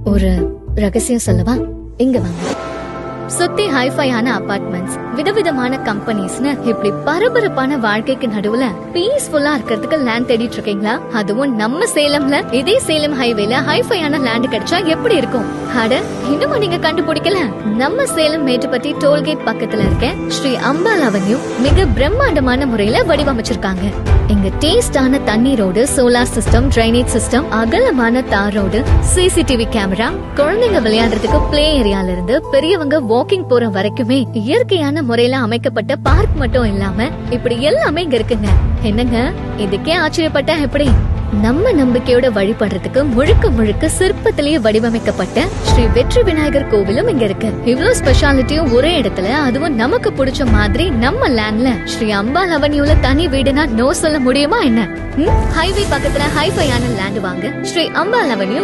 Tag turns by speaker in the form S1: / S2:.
S1: ஒரு ரகசியம் சொல்லவா? இங்க வாங்க. சுத்தி ஹைஃபையான அபார்ட்மெண்ட்ஸ், விதவிதமான கம்பெனிஸ்னு இப்படி பரபரப்பான வாழ்க்கைக்கு நடுவுல பீஸ்ஃபுல்லா இருக்கிறதுக்கு லேண்ட் தேடிட்டு இருக்கீங்களா? அதுவும் நம்ம சேலம்ல, இதே சேலம் ஹைவேல ஹைஃபையான லேண்ட் கிடைச்சா எப்படி இருக்கும்? அட, இன்னும் நீங்க கண்டுபிடிக்கல? நம்ம சேலம் மேட்டுப்பட்டி டோல்கேட் பக்கத்துல இருக்க ஸ்ரீ அம்பாள் அவென்யூ மிக பிரம்மாண்டமான முறையில வடிவமைச்சிருக்காங்க. இங்க டேஸ்டான தண்ணி road, solar system, drainage system, அகலமான தார் ரோடு, சிசிடிவி கேமரா, குழந்தைங்க விளையாடுறதுக்கு பிளே ஏரியால இருந்து பெரியவங்க வாக்கிங் போற வரைக்குமே இயற்கையான முறையில அமைக்கப்பட்ட பார்க் மட்டும் இல்லாம இப்படி எல்லாமே இங்க இருக்குங்க. என்னங்க, இதுக்கே ஆச்சரியப்பட்டா எப்படி? நம்ம நம்பிக்கையோட வழிபடுறதுக்கு முழுக்க முழுக்க சிற்பத்திலேயே வடிவமைக்கப்பட்ட ஸ்ரீ வெற்றி விநாயகர் கோவிலும் இங்க இருக்கு. இவ்வளவு ஸ்பெஷாலிட்டியும் ஒரே இடத்துல, அதுவும் நமக்கு பிடிச்ச மாதிரி நம்ம லேண்ட்ல ஸ்ரீ அம்பாள் அவென்யூல தனி வீடுனா நோ சொல்ல முடியுமா என்ன? ஹைவே பக்கத்துல ஹைஃபையான லேண்ட் வாங்க ஸ்ரீ அம்பாள் அவென்யூ